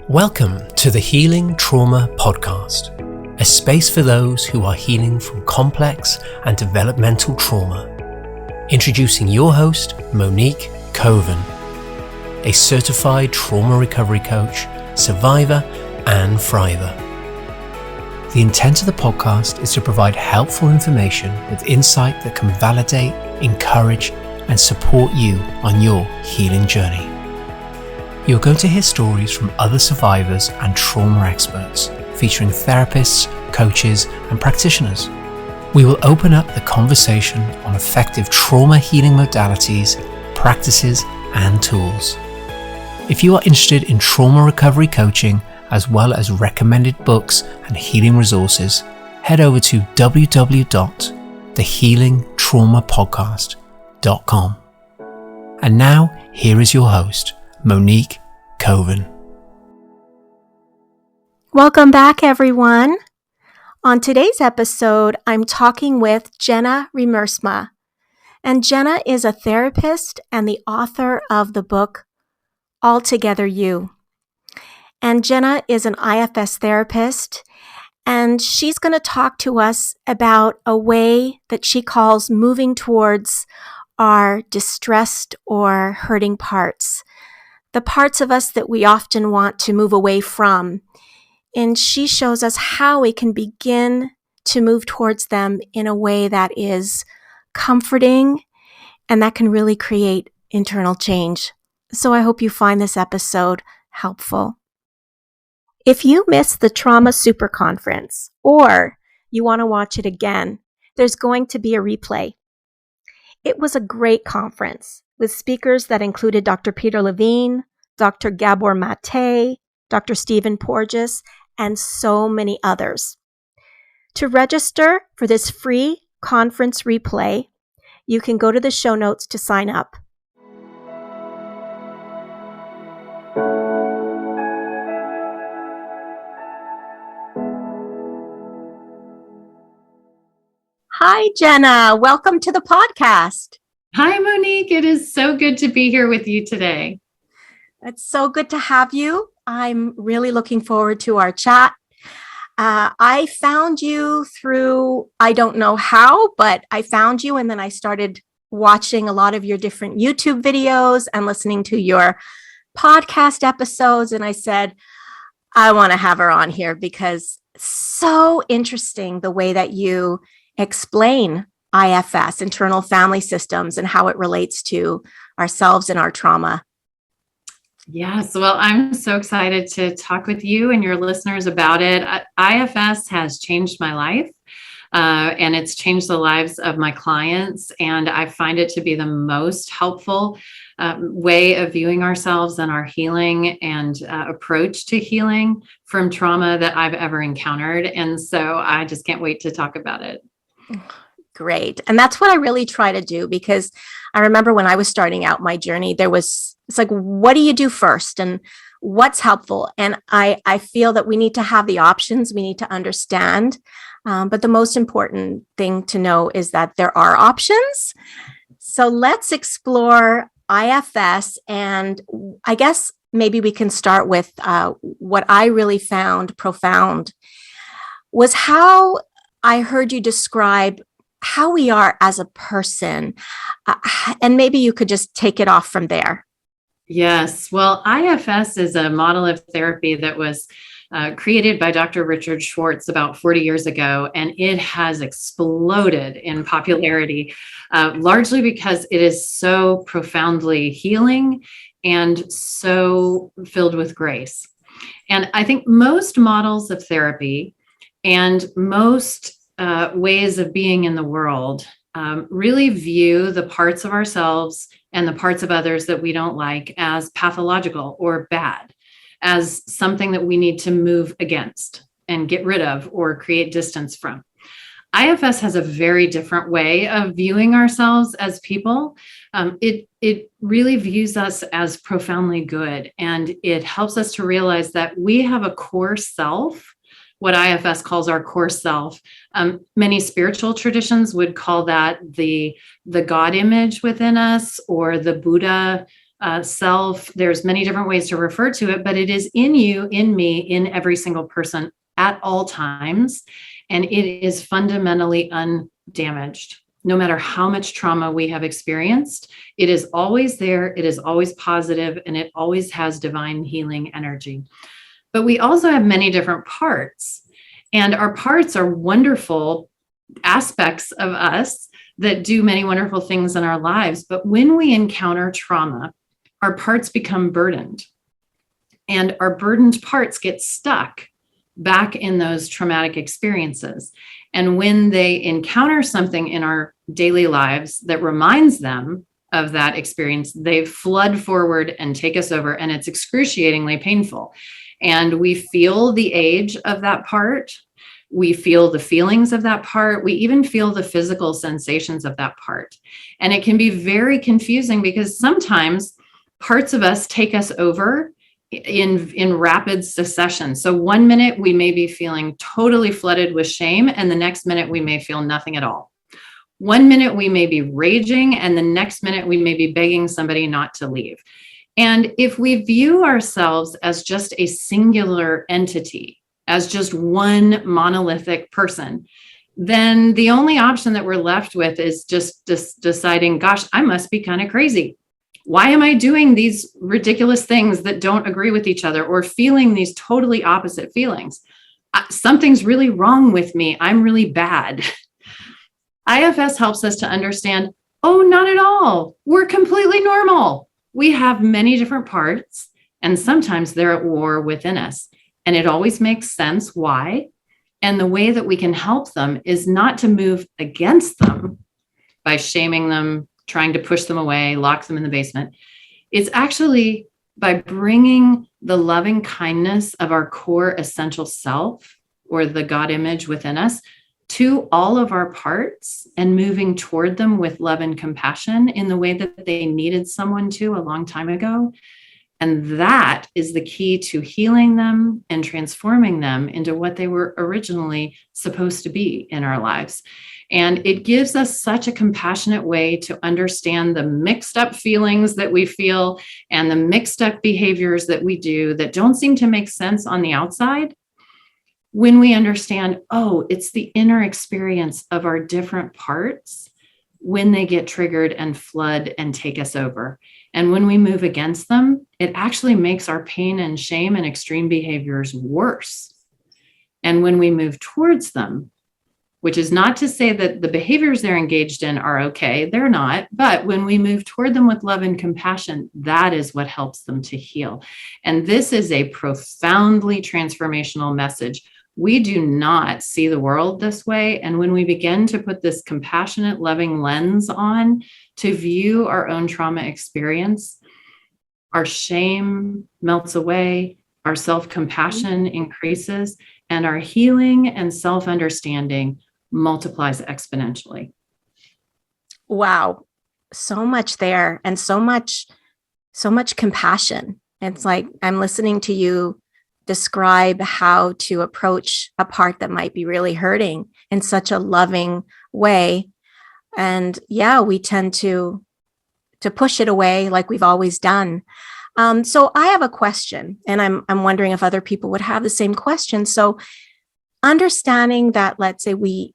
Welcome to the Healing Trauma Podcast, a space for those who are healing from complex and developmental trauma. Introducing your host, Monique Coven, a certified trauma recovery coach, survivor, and thriver. The intent of the podcast is to provide helpful information with insight that can validate, encourage, and support you on your healing journey. You're going to hear stories from other survivors and trauma experts, featuring therapists, coaches, and practitioners. We will open up the conversation on effective trauma healing modalities, practices, and tools. If you are interested in trauma recovery coaching, as well as recommended books and healing resources, head over to www.thehealingtraumapodcast.com. And now, here is your host, Monique Coven. Welcome back, everyone. On today's episode, I'm talking with Jenna Riemersma. And Jenna is a therapist and the author of the book, Altogether You. And Jenna is an IFS therapist, and she's going to talk to us about a way that she calls moving towards our distressed or hurting parts. The parts of us that we often want to move away from. And she shows us how we can begin to move towards them in a way that is comforting and that can really create internal change. So I hope you find this episode helpful. If you missed the Trauma Super Conference or you want to watch it again, there's going to be a replay. It was a great conference with speakers that included Dr. Peter Levine, Dr. Gabor Mate, Dr. Stephen Porges, and so many others. To register for this free conference replay, you can go to the show notes to sign up. Hi, Jenna. Welcome to the podcast. Hi, Monique. It is so good to be here with you today. It's so good to have you. I'm really looking forward to our chat. I found you through, I don't know how, but I found you and then I started watching a lot of your different YouTube videos and listening to your podcast episodes. And I said, I want to have her on here because so interesting the way that you explain IFS, internal family systems, and how it relates to ourselves and our trauma. Yes, well, I'm so excited to talk with you and your listeners about it. IFS has changed my life, and it's changed the lives of my clients, and I find it to be the most helpful way of viewing ourselves and our healing and approach to healing from trauma that I've ever encountered. And so I just can't wait to talk about it. Great. And that's what I really try to do, because I remember when I was starting out my journey, it's like, what do you do first and what's helpful? And I feel that we need to have the options. We need to understand. But the most important thing to know is that there are options. So let's explore IFS. And I guess maybe we can start with what I really found profound was how I heard you describe how we are as a person. And maybe you could just take it off from there. Yes. Well, IFS is a model of therapy that was created by Dr. Richard Schwartz about 40 years ago, and it has exploded in popularity, largely because it is so profoundly healing and so filled with grace. And I think most models of therapy and most ways of being in the world really view the parts of ourselves and the parts of others that we don't like as pathological or bad, as something that we need to move against and get rid of or create distance from. IFS has a very different way of viewing ourselves as people. It really views us as profoundly good, and it helps us to realize that we have a core self, what IFS calls our core self. Many spiritual traditions would call that the God image within us, or the Buddha self. There's many different ways to refer to it, but it is in you, in me, in every single person at all times. And it is fundamentally undamaged. No matter how much trauma we have experienced, it is always there. It is always positive, and it always has divine healing energy. But we also have many different parts, and our parts are wonderful aspects of us that do many wonderful things in our lives. But when we encounter trauma, our parts become burdened, and our burdened parts get stuck back in those traumatic experiences. And when they encounter something in our daily lives that reminds them of that experience, they flood forward and take us over, and it's excruciatingly painful. And we feel the age of that part. We feel the feelings of that part. We even feel the physical sensations of that part. And it can be very confusing because sometimes parts of us take us over in rapid succession. So 1 minute we may be feeling totally flooded with shame, and the next minute we may feel nothing at all. 1 minute we may be raging, and the next minute we may be begging somebody not to leave. And if we view ourselves as just a singular entity, as just one monolithic person, then the only option that we're left with is just deciding, gosh, I must be kind of crazy. Why am I doing these ridiculous things that don't agree with each other, or feeling these totally opposite feelings? Something's really wrong with me. I'm really bad. IFS helps us to understand, oh, not at all. We're completely normal. We have many different parts, and sometimes they're at war within us. And it always makes sense why. And the way that we can help them is not to move against them by shaming them, trying to push them away, lock them in the basement. It's actually by bringing the loving kindness of our core essential self, or the God image within us, to all of our parts, and moving toward them with love and compassion in the way that they needed someone to a long time ago. And that is the key to healing them and transforming them into what they were originally supposed to be in our lives. And it gives us such a compassionate way to understand the mixed up feelings that we feel and the mixed up behaviors that we do that don't seem to make sense on the outside. When we understand, oh, it's the inner experience of our different parts when they get triggered and flood and take us over. And when we move against them, it actually makes our pain and shame and extreme behaviors worse. And when we move towards them, which is not to say that the behaviors they're engaged in are okay, they're not. But when we move toward them with love and compassion, that is what helps them to heal. And this is a profoundly transformational message. We do not see the world this way. And when we begin to put this compassionate, loving lens on to view our own trauma experience, our shame melts away, our self-compassion increases, and our healing and self-understanding multiplies exponentially. Wow. So much there, and so much compassion. It's like I'm listening to you describe how to approach a part that might be really hurting in such a loving way. And yeah, we tend to push it away like we've always done. So I have a question, and I'm wondering if other people would have the same question. So understanding that, let's say we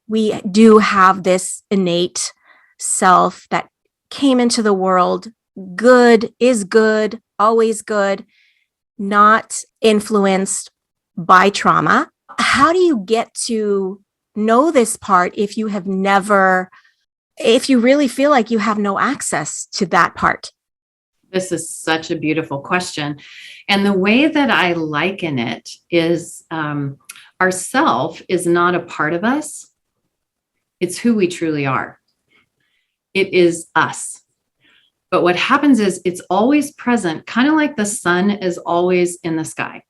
do have this innate self that came into the world, good, is good, always good, not influenced by trauma. How do you get to know this part if you really feel like you have no access to that part? This is such a beautiful question. And the way that I liken it is our self is not a part of us. It's who we truly are. It is us. But what happens is it's always present, kind of like the sun is always in the sky.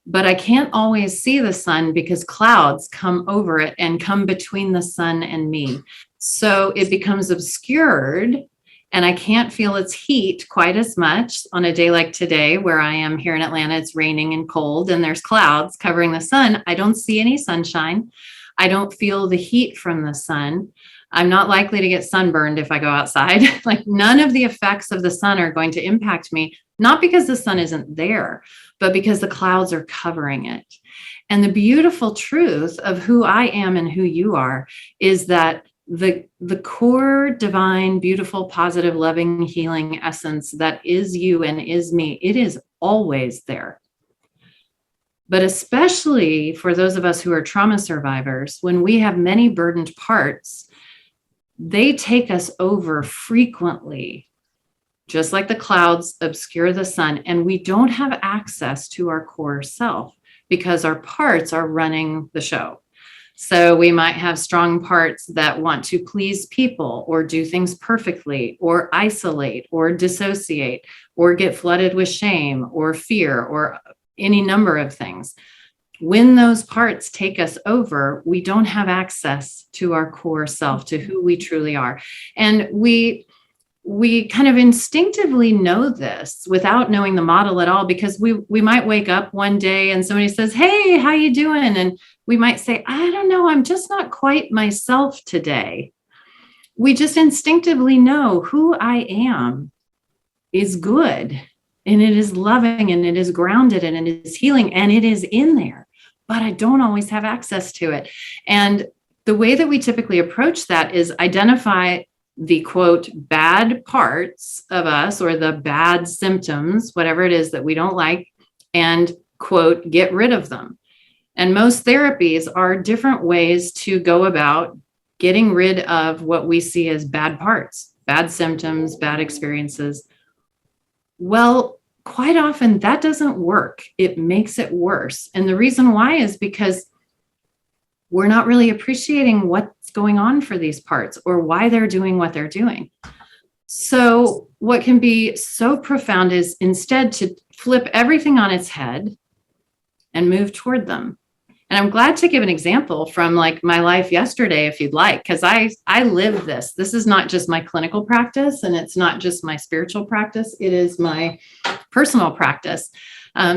But I can't always see the sun because clouds come over it and come between the sun and me. So it becomes obscured, and I can't feel its heat quite as much on a day like today, where I am here in Atlanta. It's raining and cold and there's clouds covering the sun. I don't see any sunshine. I don't feel the heat from the sun. I'm not likely to get sunburned if I go outside. Like none of the effects of the sun are going to impact me, not because the sun isn't there, but because the clouds are covering it. And the beautiful truth of who I am and who you are is that the core, divine, beautiful, positive, loving, healing essence that is you and is me, it is always there. But especially for those of us who are trauma survivors, when we have many burdened parts, they take us over frequently, just like the clouds obscure the sun, and we don't have access to our core self because our parts are running the show. So we might have strong parts that want to please people or do things perfectly or isolate or dissociate or get flooded with shame or fear or any number of things. When those parts take us over, we don't have access to our core self, to who we truly are. And we kind of instinctively know this without knowing the model at all, because we might wake up one day and somebody says, "Hey, how you doing?" And we might say, "I don't know, I'm just not quite myself today." We just instinctively know who I am is good, and it is loving, and it is grounded, and it is healing, and it is in there, but I don't always have access to it. And the way that we typically approach that is identify the quote bad parts of us or the bad symptoms, whatever it is that we don't like, and quote get rid of them. And most therapies are different ways to go about getting rid of what we see as bad parts, bad symptoms, bad experiences. Well, quite often that doesn't work. It makes it worse. And the reason why is because we're not really appreciating what's going on for these parts or why they're doing what they're doing. So what can be so profound is instead to flip everything on its head and move toward them. And I'm glad to give an example from like my life yesterday, if you'd like, because I live this. This is not just my clinical practice, and it's not just my spiritual practice. It is my personal practice.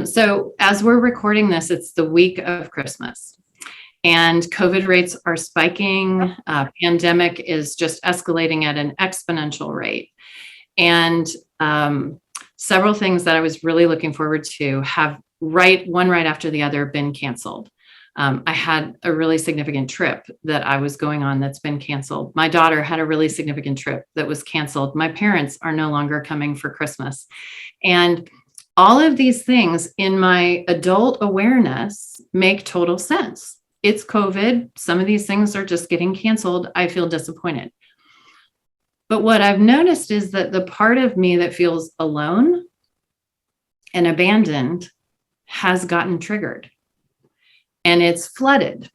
So as we're recording this, it's the week of Christmas. And COVID rates are spiking. Pandemic is just escalating at an exponential rate. And several things that I was really looking forward to have one right after the other been canceled. I had a really significant trip that I was going on that's been canceled. My daughter had a really significant trip that was canceled. My parents are no longer coming for Christmas. And all of these things in my adult awareness make total sense. It's COVID. Some of these things are just getting canceled. I feel disappointed. But what I've noticed is that the part of me that feels alone and abandoned has gotten triggered, and it's flooded.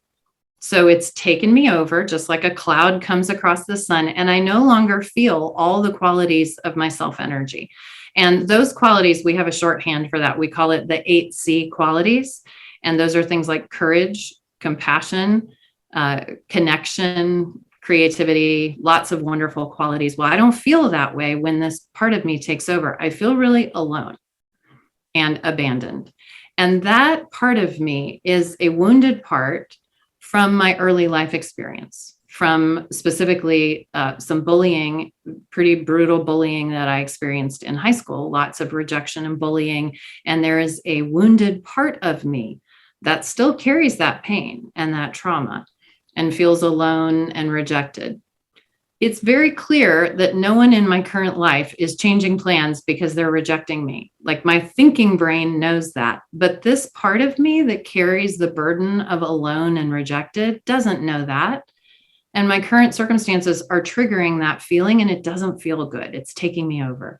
So it's taken me over, just like a cloud comes across the sun, and I no longer feel all the qualities of my self-energy. And those qualities, we have a shorthand for that. We call it the 8C qualities. And those are things like courage, compassion, connection, creativity, lots of wonderful qualities. Well, I don't feel that way when this part of me takes over. I feel really alone and abandoned. And that part of me is a wounded part from my early life experience, from specifically some bullying, pretty brutal bullying that I experienced in high school, lots of rejection and bullying. And there is a wounded part of me that still carries that pain and that trauma and feels alone and rejected. It's very clear that no one in my current life is changing plans because they're rejecting me. Like my thinking brain knows that, but this part of me that carries the burden of alone and rejected doesn't know that. And my current circumstances are triggering that feeling, and it doesn't feel good. It's taking me over.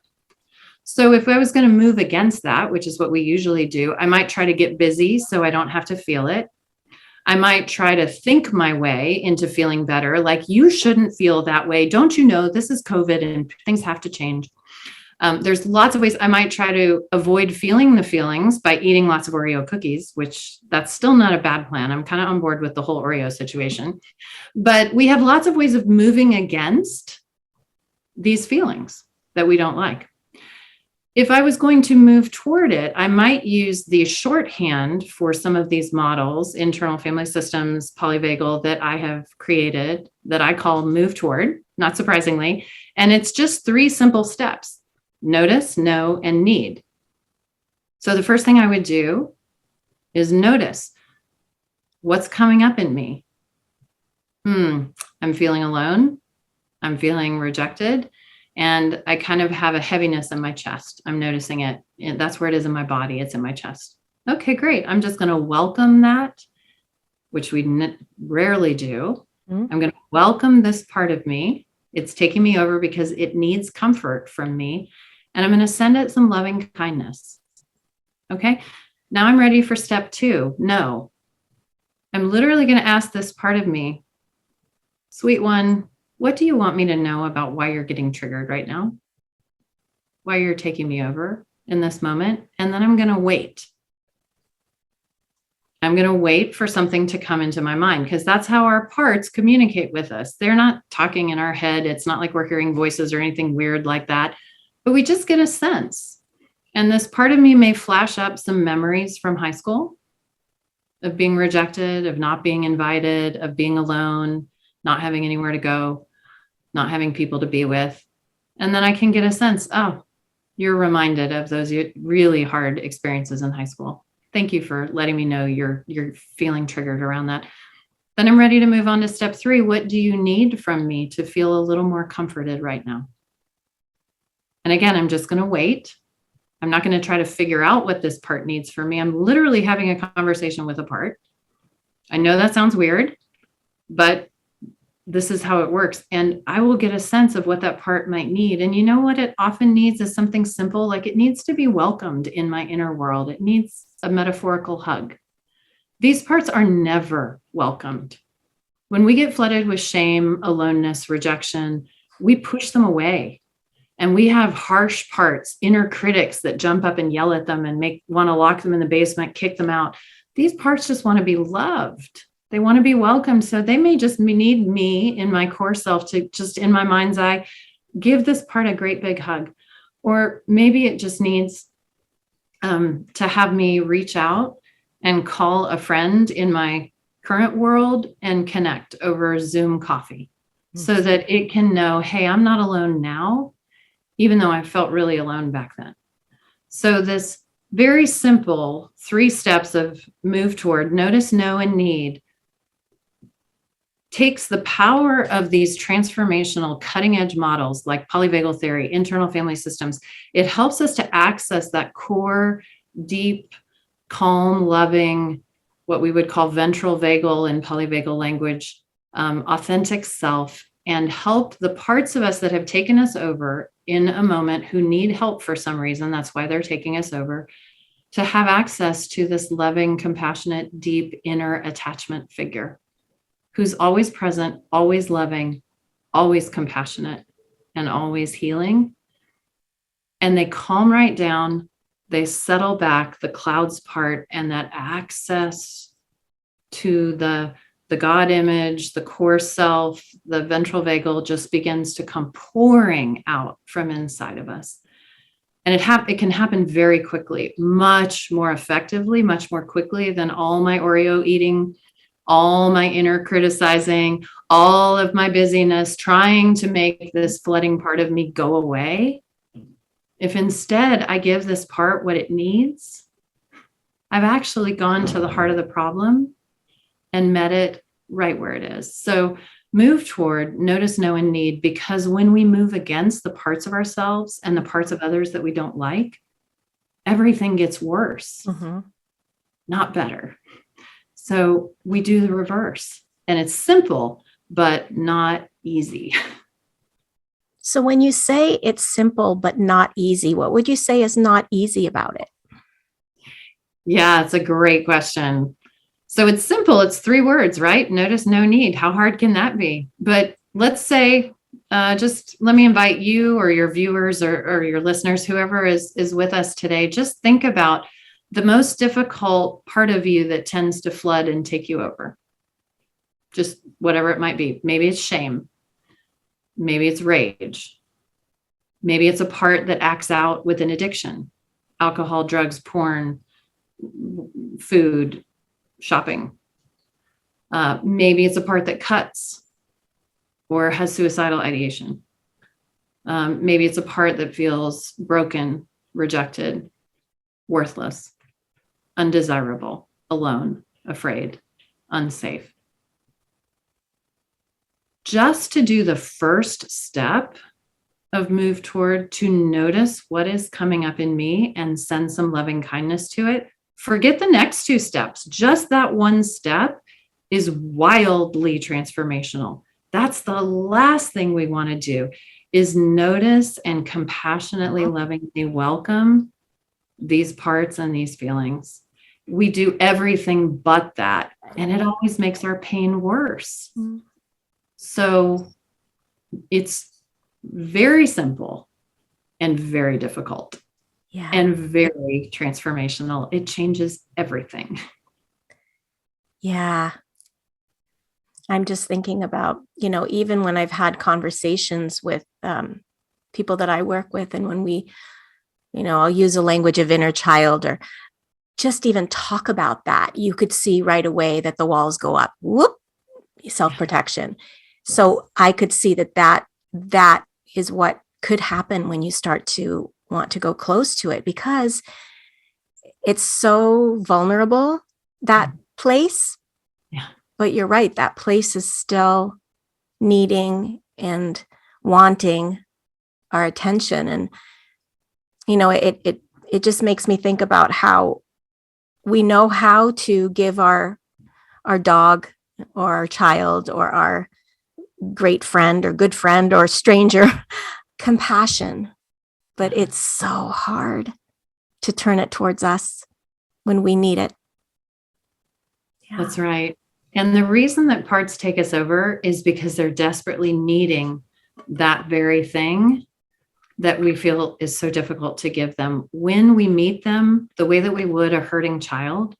So if I was going to move against that, which is what we usually do, I might try to get busy so I don't have to feel it. I might try to think my way into feeling better. Like, you shouldn't feel that way. Don't you know this is COVID and things have to change? There's lots of ways. I might try to avoid feeling the feelings by eating lots of Oreo cookies, which that's still not a bad plan. I'm kind of on board with the whole Oreo situation. But we have lots of ways of moving against these feelings that we don't like. If I was going to move toward it, I might use the shorthand for some of these models, internal family systems, polyvagal, that I have created that I call move toward, not surprisingly. And it's just 3 simple steps: notice, know, and need. So the first thing I would do is notice what's coming up in me. I'm feeling alone. I'm feeling rejected. And I kind of have a heaviness in my chest. I'm noticing it. And that's where it is in my body. It's in my chest. Okay, great. I'm just going to welcome that, which we rarely do. I'm going to welcome this part of me. It's taking me over because it needs comfort from me. And I'm going to send it some loving kindness. Okay. Now I'm ready for step 2. No. I'm literally going to ask this part of me, sweet one, what do you want me to know about why you're getting triggered right now? Why you're taking me over in this moment? And then I'm going to wait. I'm going to wait for something to come into my mind, because that's how our parts communicate with us. They're not talking in our head. It's not like we're hearing voices or anything weird like that, but we just get a sense. And this part of me may flash up some memories from high school of being rejected, of not being invited, of being alone, not having anywhere to go, not having people to be with. And then I can get a sense, oh, you're reminded of those really hard experiences in high school. Thank you for letting me know you're feeling triggered around that. Then I'm ready to move on to step 3. What do you need from me to feel a little more comforted right now? And again, I'm just going to wait. I'm not going to try to figure out what this part needs from me. I'm literally having a conversation with a part. I know that sounds weird, but this is how it works. And I will get a sense of what that part might need. And you know what it often needs is something simple, like it needs to be welcomed in my inner world. It needs a metaphorical hug. These parts are never welcomed. When we get flooded with shame, aloneness, rejection, we push them away. And we have harsh parts, inner critics that jump up and yell at them and want to lock them in the basement, kick them out. These parts just want to be loved. They want to be welcomed. So they may just need me in my core self to just, in my mind's eye, give this part a great big hug. Or maybe it just needs to have me reach out and call a friend in my current world and connect over Zoom coffee so that it can know, hey, I'm not alone now, even though I felt really alone back then. So this very simple 3 steps of move toward, notice, know, and need takes the power of these transformational cutting edge models like polyvagal theory, internal family systems. It helps us to access that core, deep, calm, loving, what we would call ventral vagal in polyvagal language, authentic self, and help the parts of us that have taken us over in a moment who need help for some reason, that's why they're taking us over, to have access to this loving, compassionate, deep inner attachment figure who's always present, always loving, always compassionate, and always healing. And they calm right down, they settle back, the clouds part, and that access to the God image, the core self, the ventral vagal just begins to come pouring out from inside of us. And it can happen very quickly, much more effectively, much more quickly than all my Oreo eating, all my inner criticizing, all of my busyness, trying to make this flooding part of me go away. If instead I give this part what it needs, I've actually gone to the heart of the problem and met it right where it is. So move toward, notice, know, and need, because when we move against the parts of ourselves and the parts of others that we don't like, everything gets worse, not better. So we do the reverse, and it's simple, but not easy. So when you say it's simple but not easy, what would you say is not easy about it? Yeah, it's a great question. So it's simple. It's 3 words, right? Notice, no need. How hard can that be? But let's say, just let me invite you or your viewers or your listeners, whoever is with us today, just think about the most difficult part of you that tends to flood and take you over. Just whatever it might be. Maybe it's shame. Maybe it's rage. Maybe it's a part that acts out with an addiction, alcohol, drugs, porn, food, shopping. Maybe it's a part that cuts or has suicidal ideation. Maybe it's a part that feels broken, rejected, worthless, undesirable, alone, afraid, unsafe. Just to do the first step of move toward to notice what is coming up in me and send some loving kindness to it. Forget the next two steps. Just that one step is wildly transformational. That's the last thing we want to do, is notice and compassionately, lovingly welcome these parts and these feelings. We do everything but that, and it always makes our pain worse. So it's very simple and very difficult, and very transformational. It changes everything. Yeah. I'm just thinking about, even when I've had conversations with people that I work with, and when we, I'll use a language of inner child, or just even talk about that, you could see right away that the walls go up. Whoop, self-protection. So I could see that is what could happen when you start to want to go close to it, because it's so vulnerable, that place. Yeah. But you're right, that place is still needing and wanting our attention. And, it just makes me think about how we know how to give our dog or our child or our great friend or good friend or stranger compassion, but it's so hard to turn it towards us when we need it. Yeah. That's right. And the reason that parts take us over is because they're desperately needing that very thing that we feel is so difficult to give them. When we meet them the way that we would a hurting child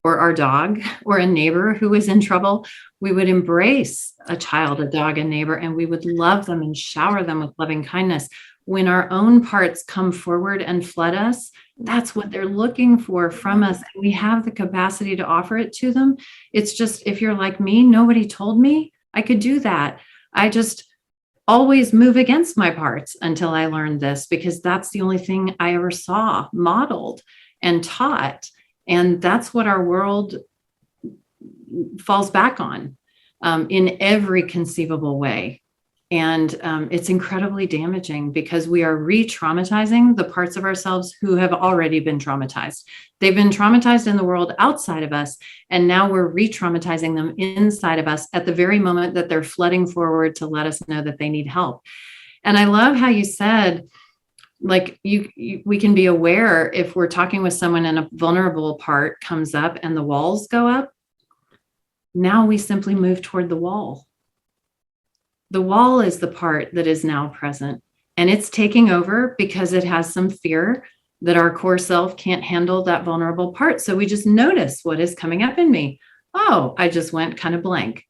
or our dog or a neighbor who is in trouble, we would embrace a child, a dog, a neighbor, and we would love them and shower them with loving kindness. When our own parts come forward and flood us, that's what they're looking for from us. And we have the capacity to offer it to them. It's just, if you're like me, nobody told me I could do that. I just always move against my parts until I learned this, because that's the only thing I ever saw modeled and taught. And that's what our world falls back on in every conceivable way. And it's incredibly damaging, because we are re-traumatizing the parts of ourselves who have already been traumatized. They've been traumatized in the world outside of us, and now we're re-traumatizing them inside of us at the very moment that they're flooding forward to let us know that they need help. And I love how you said, like, we can be aware if we're talking with someone and a vulnerable part comes up and the walls go up. Now we simply move toward the wall. The wall is the part that is now present, and it's taking over because it has some fear that our core self can't handle that vulnerable part. So we just notice what is coming up in me. Oh, I just went kind of blank.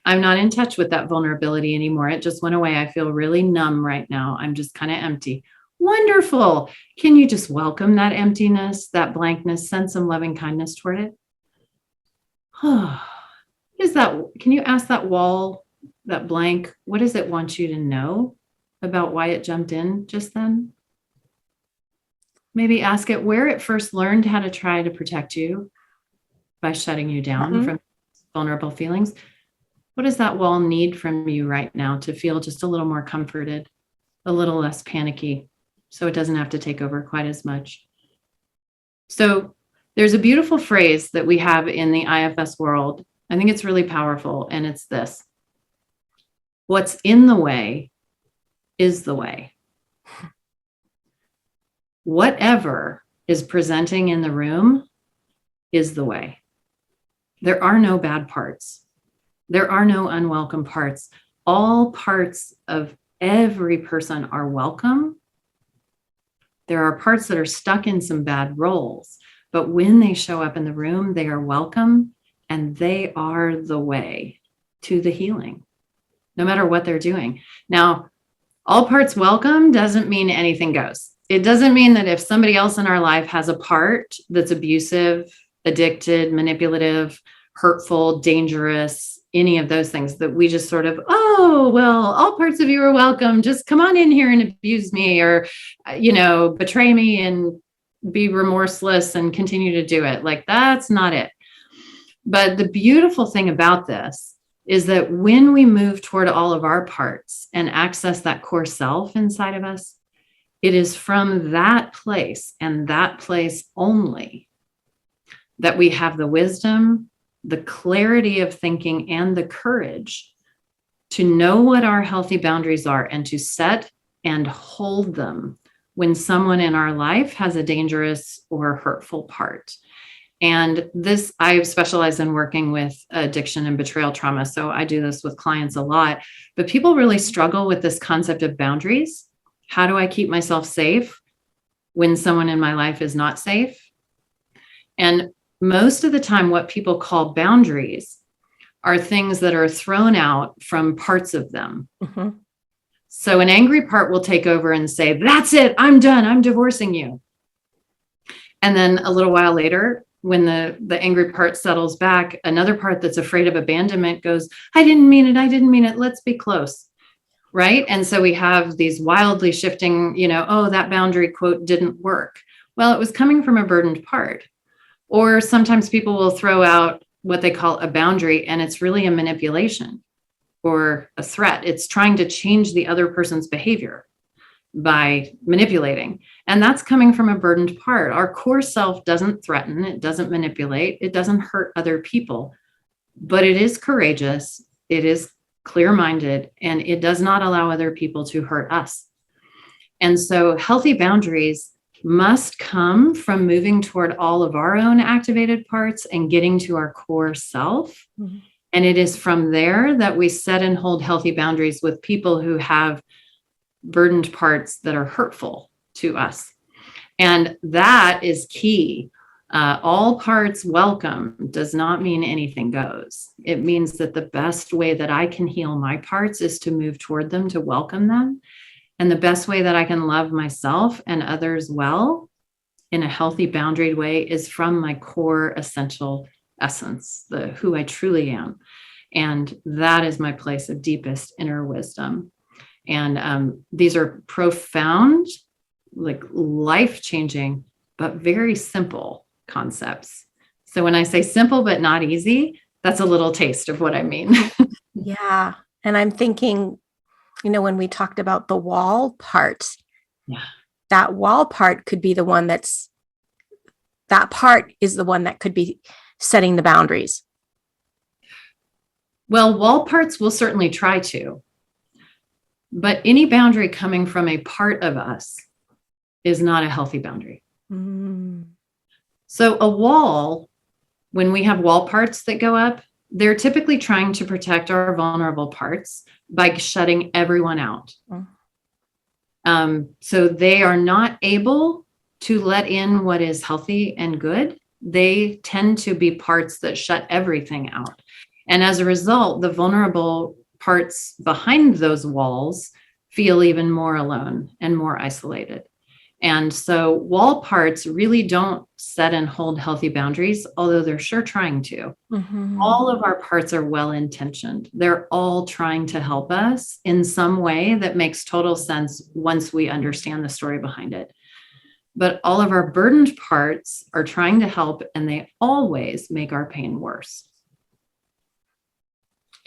I'm not in touch with that vulnerability anymore. It just went away. I feel really numb right now. I'm just kind of empty. Wonderful. Can you just welcome that emptiness, that blankness, send some loving kindness toward it? Can you ask that wall, that blank, what does it want you to know about why it jumped in just then? Maybe ask it where it first learned how to try to protect you by shutting you down from vulnerable feelings. What does that wall need from you right now to feel just a little more comforted, a little less panicky, so it doesn't have to take over quite as much? So there's a beautiful phrase that we have in the IFS world. I think it's really powerful, and it's this: what's in the way is the way. Whatever is presenting in the room is the way. There are no bad parts. There are no unwelcome parts. All parts of every person are welcome. There are parts that are stuck in some bad roles, but when they show up in the room, they are welcome, and they are the way to the healing, no matter what they're doing. Now, All parts welcome doesn't mean anything goes. It doesn't mean that if somebody else in our life has a part that's abusive, addicted, manipulative, hurtful, dangerous, any of those things, that we just sort of, oh, well, all parts of you are welcome. Just come on in here and abuse me, or, betray me and be remorseless and continue to do it. Like, that's not it. But the beautiful thing about this is that when we move toward all of our parts and access that core self inside of us, it is from that place and that place only that we have the wisdom, the clarity of thinking, and the courage to know what our healthy boundaries are and to set and hold them when someone in our life has a dangerous or hurtful part. And this, I specialize in working with addiction and betrayal trauma. So I do this with clients a lot, but people really struggle with this concept of boundaries. How do I keep myself safe when someone in my life is not safe? And most of the time, what people call boundaries are things that are thrown out from parts of them. Mm-hmm. So an angry part will take over and say, that's it, I'm done, I'm divorcing you. And then a little while later, when the angry part settles back, another part that's afraid of abandonment goes, I didn't mean it, let's be close. Right? And so we have these wildly shifting, that boundary quote didn't work. Well, it was coming from a burdened part. Or sometimes people will throw out what they call a boundary, and it's really a manipulation or a threat. It's trying to change the other person's behavior by manipulating. And that's coming from a burdened part. Our core self doesn't threaten, it doesn't manipulate, it doesn't hurt other people, but it is courageous, it is clear-minded, and it does not allow other people to hurt us. And so healthy boundaries must come from moving toward all of our own activated parts and getting to our core self. Mm-hmm. And it is from there that we set and hold healthy boundaries with people who have burdened parts that are hurtful to us. And that is key. All parts welcome does not mean anything goes. It means that the best way that I can heal my parts is to move toward them, to welcome them. And the best way that I can love myself and others well in a healthy, boundaried way is from my core essential essence, the who I truly am. And that is my place of deepest inner wisdom. And these are profound, like life-changing, but very simple concepts. So when I say simple but not easy, that's a little taste of what I mean. Yeah. And I'm thinking, when we talked about the wall part, that wall part could be the one that part is the one that could be setting the boundaries. Well, wall parts will certainly try to, but any boundary coming from a part of us is not a healthy boundary. Mm. So a wall, when we have wall parts that go up, they're typically trying to protect our vulnerable parts by shutting everyone out. So they are not able to let in what is healthy and good. They tend to be parts that shut everything out. And as a result, the vulnerable parts behind those walls feel even more alone and more isolated. And so wall parts really don't set and hold healthy boundaries, although they're sure trying to. Mm-hmm. All of our parts are well-intentioned. They're all trying to help us in some way that makes total sense once we understand the story behind it. But all of our burdened parts are trying to help, and they always make our pain worse.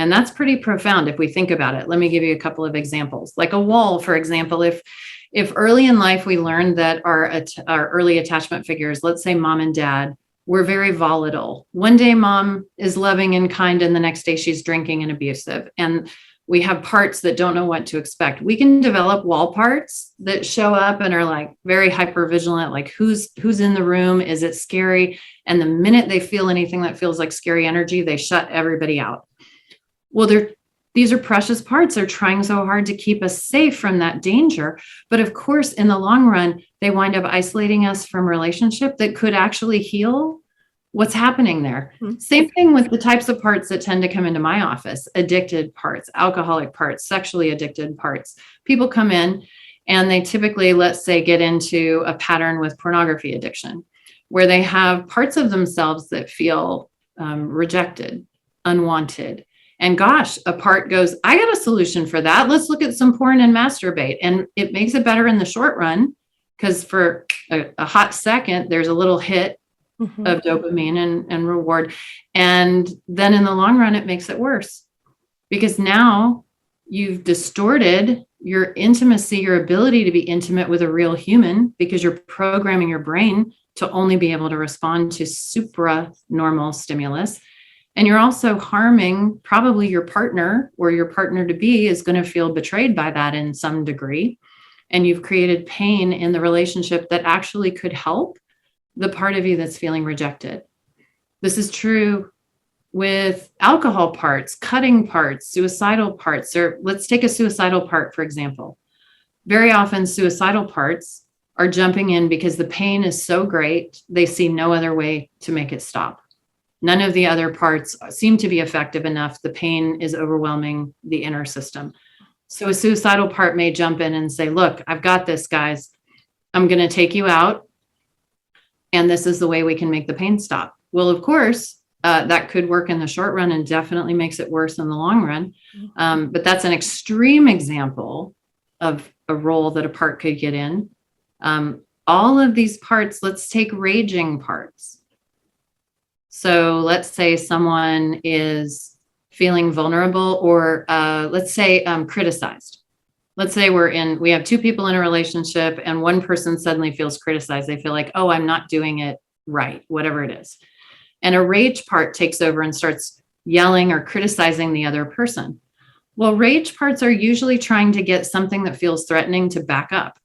And that's pretty profound if we think about it. Let me give you a couple of examples. Like a wall, for example, if early in life we learned that our early attachment figures, let's say mom and dad, were very volatile. One day mom is loving and kind, and the next day she's drinking and abusive. And we have parts that don't know what to expect. We can develop wall parts that show up and are like very hypervigilant, like who's in the room? Is it scary? And the minute they feel anything that feels like scary energy, they shut everybody out. Well, these are precious parts. They're trying so hard to keep us safe from that danger. But of course, in the long run, they wind up isolating us from relationship that could actually heal What's happening there? Same thing with the types of parts that tend to come into my office: addicted parts, alcoholic parts, sexually addicted parts. People come in and they typically, let's say, get into a pattern with pornography addiction, where they have parts of themselves that feel rejected, unwanted. And gosh, a part goes, I got a solution for that. Let's look at some porn and masturbate. And it makes it better in the short run, because for a hot second, there's a little hit of dopamine and reward. And then in the long run, it makes it worse, because now you've distorted your intimacy, your ability to be intimate with a real human, because you're programming your brain to only be able to respond to supra-normal stimulus. And you're also harming probably your partner, or your partner to be is going to feel betrayed by that in some degree. And you've created pain in the relationship that actually could help the part of you that's feeling rejected. This is true with alcohol parts, cutting parts, suicidal parts, or let's take a suicidal part, for example. Very often suicidal parts are jumping in because the pain is so great, they see no other way to make it stop. None of the other parts seem to be effective enough. The pain is overwhelming the inner system. So a suicidal part may jump in and say, look, I've got this, guys. I'm going to take you out. And this is the way we can make the pain stop. Well, of course, that could work in the short run and definitely makes it worse in the long run. But that's an extreme example of a role that a part could get in. All of these parts, let's take raging parts. So let's say someone is feeling vulnerable, or let's say criticized. Let's say we have two people in a relationship and one person suddenly feels criticized. They feel like, oh, I'm not doing it right, whatever it is. And a rage part takes over and starts yelling or criticizing the other person. Well, rage parts are usually trying to get something that feels threatening to back up.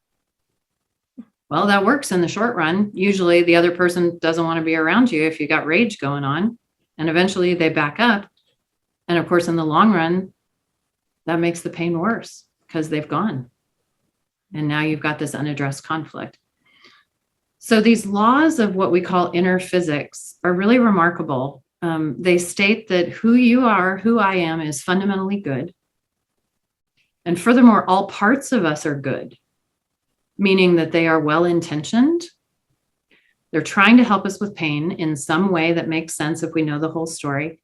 Well, that works in the short run. Usually the other person doesn't want to be around you if you got rage going on, and eventually they back up. And of course, in the long run, that makes the pain worse, because they've gone. And now you've got this unaddressed conflict. So these laws of what we call inner physics are really remarkable. They state that who you are, who I am, is fundamentally good. And furthermore, all parts of us are good, meaning that they are well-intentioned. They're trying to help us with pain in some way that makes sense if we know the whole story.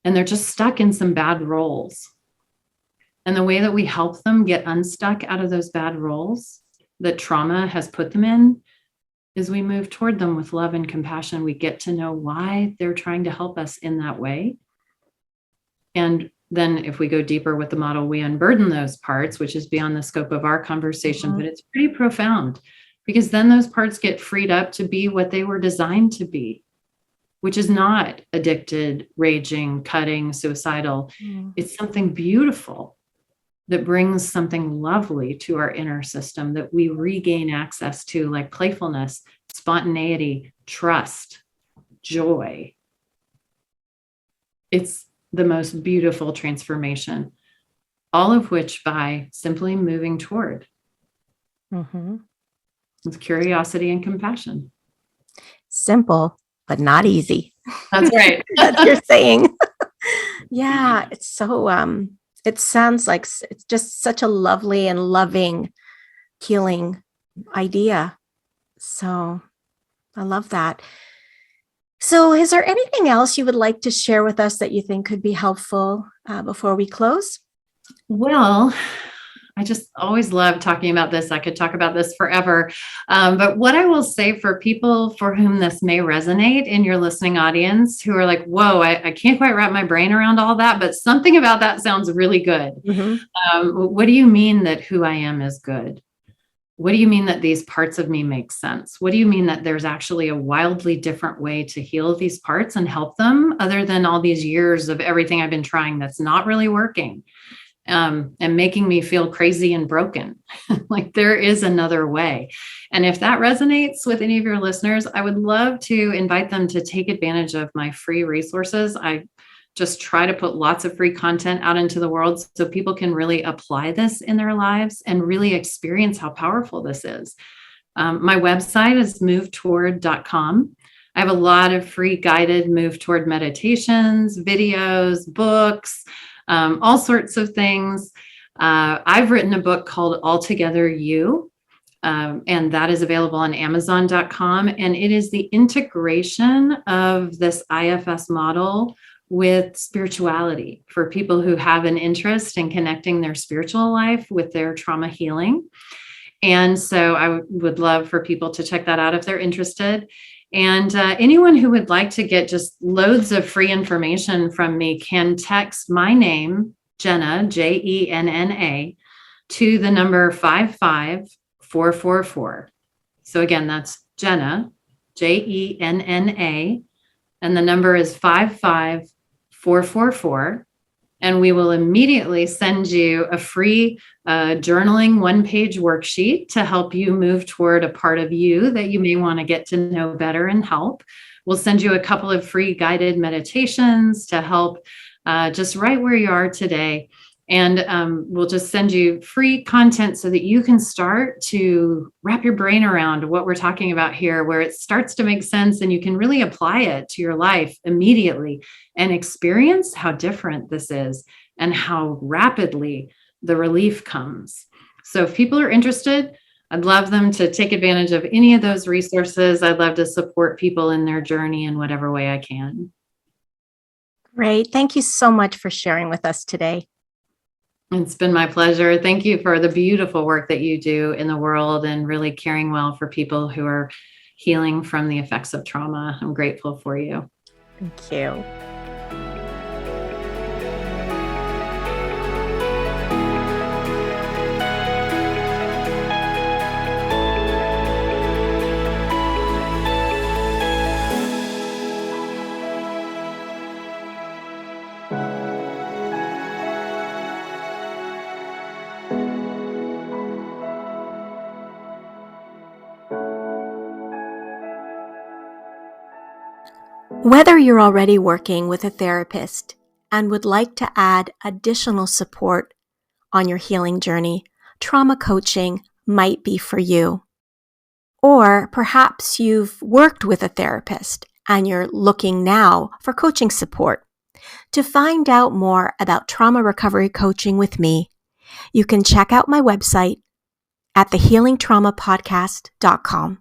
And they're just stuck in some bad roles. And the way that we help them get unstuck out of those bad roles that trauma has put them in is we move toward them with love and compassion. We get to know why they're trying to help us in that way. And then if we go deeper with the model, we unburden those parts, which is beyond the scope of our conversation, but it's pretty profound, because then those parts get freed up to be what they were designed to be, which is not addicted, raging, cutting, suicidal. It's something beautiful that brings something lovely to our inner system that we regain access to, like playfulness, spontaneity, trust, joy. It's the most beautiful transformation, all of which by simply moving toward with curiosity and compassion. Simple, but not easy. That's right. That's you're saying. Yeah, it's so, it sounds like it's just such a lovely and loving, healing idea. So I love that. So is there anything else you would like to share with us that you think could be helpful before we close? Well, I just always love talking about this. I could talk about this forever. But what I will say for people for whom this may resonate in your listening audience, who are like, whoa, I can't quite wrap my brain around all that, but something about that sounds really good. What do you mean that who I am is good? What do you mean that these parts of me make sense? What do you mean that there's actually a wildly different way to heal these parts and help them, other than all these years of everything I've been trying that's not really working? And making me feel crazy and broken. Like there is another way. And if that resonates with any of your listeners, I would love to invite them to take advantage of my free resources. I just try to put lots of free content out into the world so people can really apply this in their lives and really experience how powerful this is. My website is movetoward.com. I have a lot of free guided move toward meditations, videos, books, all sorts of things. I've written a book called Altogether You, and that is available on Amazon.com. And it is the integration of this IFS model with spirituality for people who have an interest in connecting their spiritual life with their trauma healing. And so I would love for people to check that out if they're interested. And anyone who would like to get just loads of free information from me can text my name, Jenna, Jenna, to the number 55444. So again, that's Jenna, Jenna, and the number is 55444. And we will immediately send you a free journaling one-page worksheet to help you move toward a part of you that you may want to get to know better and help. We'll send you a couple of free guided meditations to help just right where you are today. And we'll just send you free content so that you can start to wrap your brain around what we're talking about here, where it starts to make sense and you can really apply it to your life immediately and experience how different this is and how rapidly the relief comes. So if people are interested, I'd love them to take advantage of any of those resources. I'd love to support people in their journey in whatever way I can. Great. Thank you so much for sharing with us today. It's been my pleasure. Thank you for the beautiful work that you do in the world and really caring well for people who are healing from the effects of trauma. I'm grateful for you. Thank you. Whether you're already working with a therapist and would like to add additional support on your healing journey, trauma coaching might be for you. Or perhaps you've worked with a therapist and you're looking now for coaching support. To find out more about trauma recovery coaching with me, you can check out my website at thehealingtraumapodcast.com.